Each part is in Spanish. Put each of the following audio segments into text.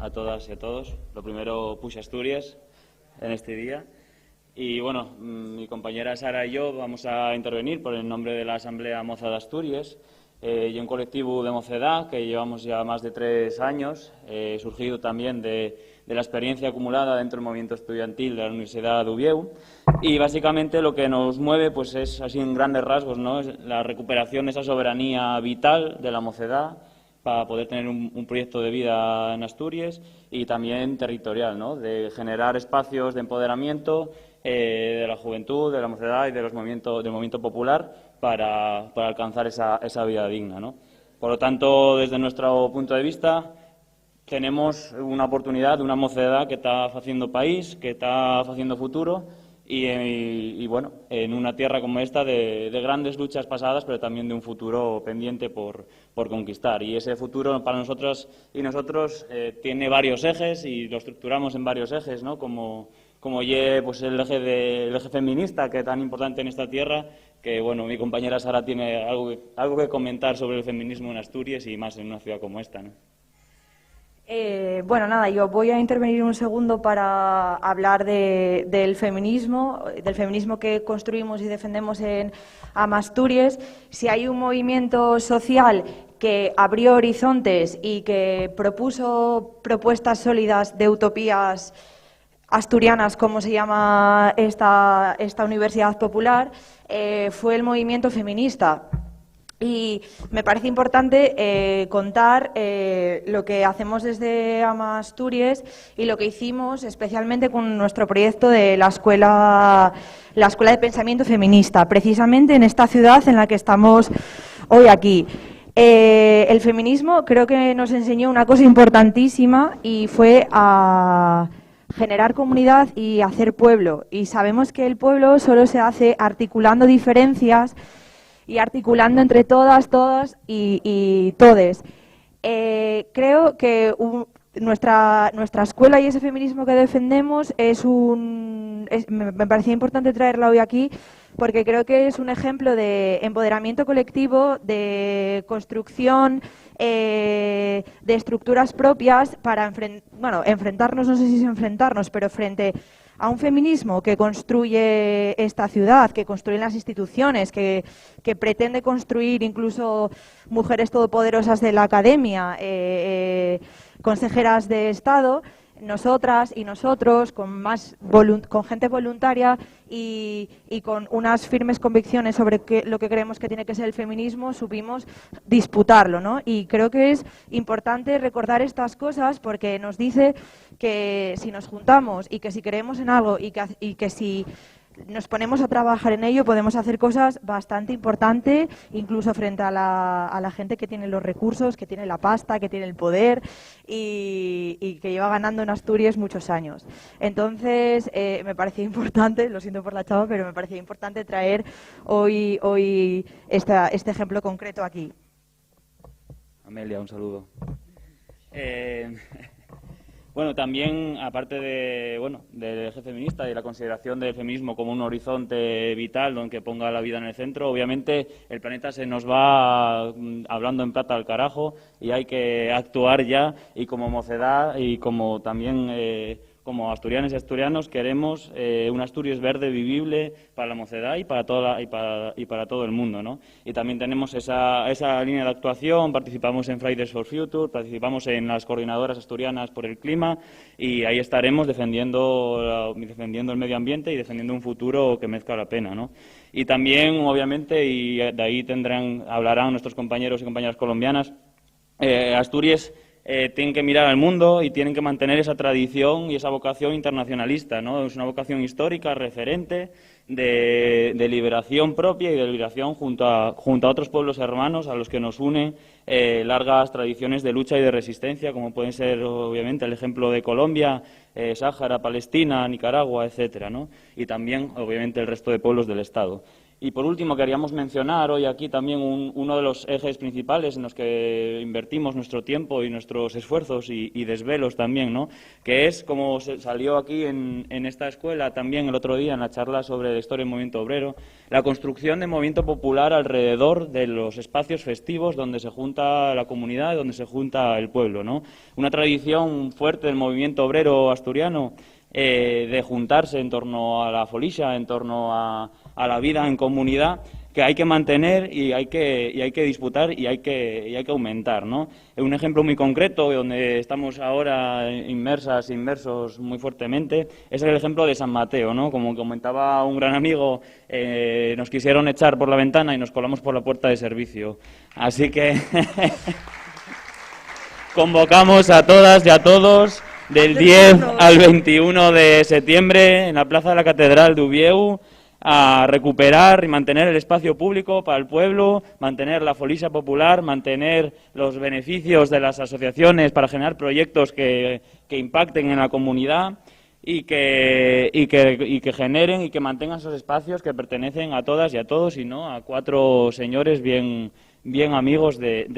a todas y a todos. Lo primero, Push Asturias en este día. Y bueno, mi compañera Sara y yo vamos a intervenir por el nombre de la Asamblea Moza de Asturias y un colectivo de mocedad que llevamos ya más de 3 años, surgido también de la experiencia acumulada dentro del movimiento estudiantil de la Universidad de Uvieu. Y básicamente lo que nos mueve pues es, así en grandes rasgos, ¿no?, es la recuperación de esa soberanía vital de la mocedad para poder tener un proyecto de vida en Asturias y también territorial, ¿no?, de generar espacios de empoderamiento de la juventud, de la mocedad y del movimiento popular para alcanzar esa vida digna, ¿no? Por lo tanto, desde nuestro punto de vista, tenemos una oportunidad de una mocedad que está haciendo país, que está haciendo futuro y bueno, en una tierra como esta de grandes luchas pasadas, pero también de un futuro pendiente por conquistar. Y ese futuro para nosotras y nosotros tiene varios ejes y lo estructuramos en varios ejes, ¿no? Como pues el eje feminista, que es tan importante en esta tierra, que bueno, mi compañera Sara tiene algo que comentar sobre el feminismo en Asturias y más en una ciudad como esta, ¿no? Bueno, nada, yo voy a intervenir un segundo para hablar del feminismo que construimos y defendemos en Asturias. Si hay un movimiento social que abrió horizontes y que propuso propuestas sólidas de utopías asturianas, como se llama esta universidad popular, fue el movimiento feminista. Y me parece importante contar lo que hacemos desde Asturias y lo que hicimos especialmente con nuestro proyecto de la escuela de pensamiento feminista, precisamente en esta ciudad en la que estamos hoy aquí. El feminismo creo que nos enseñó una cosa importantísima y fue a generar comunidad y hacer pueblo. Y sabemos que el pueblo solo se hace articulando diferencias y articulando entre todas y todes. Creo que nuestra escuela y ese feminismo que defendemos me parecía importante traerla hoy aquí porque creo que es un ejemplo de empoderamiento colectivo, de construcción de estructuras propias para enfrentarnos, no sé si es enfrentarnos, pero frente a un feminismo que construye esta ciudad, que construye las instituciones, que pretende construir incluso mujeres todopoderosas de la academia, consejeras de Estado. Nosotras y nosotros, con gente voluntaria y con unas firmes convicciones sobre lo que creemos que tiene que ser el feminismo, supimos disputarlo, ¿no? Y creo que es importante recordar estas cosas porque nos dice que si nos juntamos y que si creemos en algo y que si nos ponemos a trabajar en ello, podemos hacer cosas bastante importantes, incluso frente a la gente que tiene los recursos, que tiene la pasta, que tiene el poder y que lleva ganando en Asturias muchos años. Entonces, me parecía importante, lo siento por la chava, pero me parecía importante traer hoy este ejemplo concreto aquí. Amelia, un saludo. Bueno, también, aparte del eje feminista y de la consideración del feminismo como un horizonte vital donde ponga la vida en el centro, obviamente el planeta se nos va hablando en plata al carajo y hay que actuar ya, y como mocedad y como también como asturianos y asturianos queremos un Asturias verde, vivible para la mocedad y para todo el mundo, ¿no? Y también tenemos esa línea de actuación, participamos en Fridays for Future, participamos en las coordinadoras asturianas por el clima y ahí estaremos defendiendo el medio ambiente y defendiendo un futuro que merezca la pena, ¿no? Y también, obviamente, y de ahí hablarán nuestros compañeros y compañeras colombianas, Asturias tienen que mirar al mundo y tienen que mantener esa tradición y esa vocación internacionalista, ¿no? Es una vocación histórica, referente, de liberación propia y de liberación junto a otros pueblos hermanos a los que nos unen largas tradiciones de lucha y de resistencia, como pueden ser, obviamente, el ejemplo de Colombia, Sáhara, Palestina, Nicaragua, etcétera, ¿no? Y también, obviamente, el resto de pueblos del Estado. Y por último, queríamos mencionar hoy aquí también uno de los ejes principales en los que invertimos nuestro tiempo y nuestros esfuerzos y desvelos también, ¿no? Que es, como salió aquí en esta escuela también el otro día en la charla sobre la historia del movimiento obrero, la construcción de movimiento popular alrededor de los espacios festivos donde se junta la comunidad y donde se junta el pueblo, ¿no? Una tradición fuerte del movimiento obrero asturiano de juntarse en torno a la folixa, en torno a la vida en comunidad, que hay que mantener y hay que disputar y hay que aumentar, ¿no? Un ejemplo muy concreto donde estamos ahora inmersos muy fuertemente es el ejemplo de San Mateo, ¿no? Como comentaba un gran amigo, nos quisieron echar por la ventana y nos colamos por la puerta de servicio. Así que convocamos a todas y a todos del 10 al 21 de septiembre en la Plaza de la Catedral de Uvieu a recuperar y mantener el espacio público para el pueblo, mantener la folixa popular, mantener los beneficios de las asociaciones para generar proyectos que impacten en la comunidad y que generen y que mantengan esos espacios que pertenecen a todas y a todos y no a 4 señores bien amigos del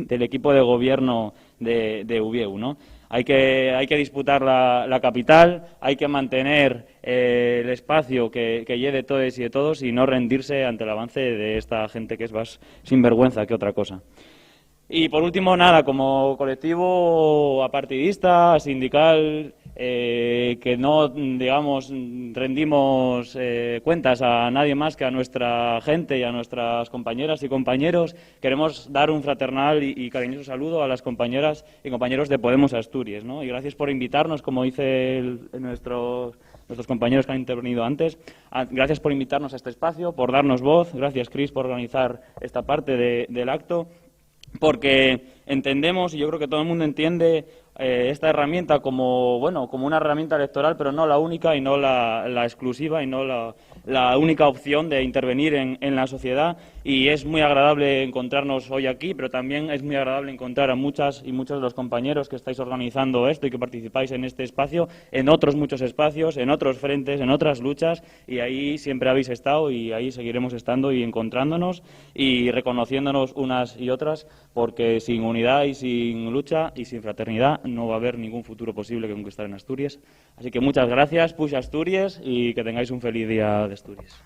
equipo de gobierno de Uvieu, ¿no? Hay que disputar la capital, hay que mantener el espacio que lleve de todos y de todos y no rendirse ante el avance de esta gente que es más sinvergüenza que otra cosa. Y por último, nada, como colectivo apartidista, sindical, que no, digamos, rendimos cuentas a nadie más que a nuestra gente y a nuestras compañeras y compañeros, queremos dar un fraternal y cariñoso saludo a las compañeras y compañeros de Podemos Asturias, ¿no? Y gracias por invitarnos, como dice nuestros compañeros que han intervenido antes, gracias por invitarnos a este espacio, por darnos voz, gracias Cris por organizar esta parte del acto, porque entendemos, y yo creo que todo el mundo entiende, esta herramienta como una herramienta electoral, pero no la única y no la exclusiva y no la única opción de intervenir en la sociedad. Y es muy agradable encontrarnos hoy aquí, pero también es muy agradable encontrar a muchas y muchos de los compañeros que estáis organizando esto y que participáis en este espacio, en otros muchos espacios, en otros frentes, en otras luchas, y ahí siempre habéis estado y ahí seguiremos estando y encontrándonos y reconociéndonos unas y otras, porque sin unidad y sin lucha y sin fraternidad no va a haber ningún futuro posible que conquistar en Asturias. Así que muchas gracias, Push Asturias, y que tengáis un feliz día de Asturias.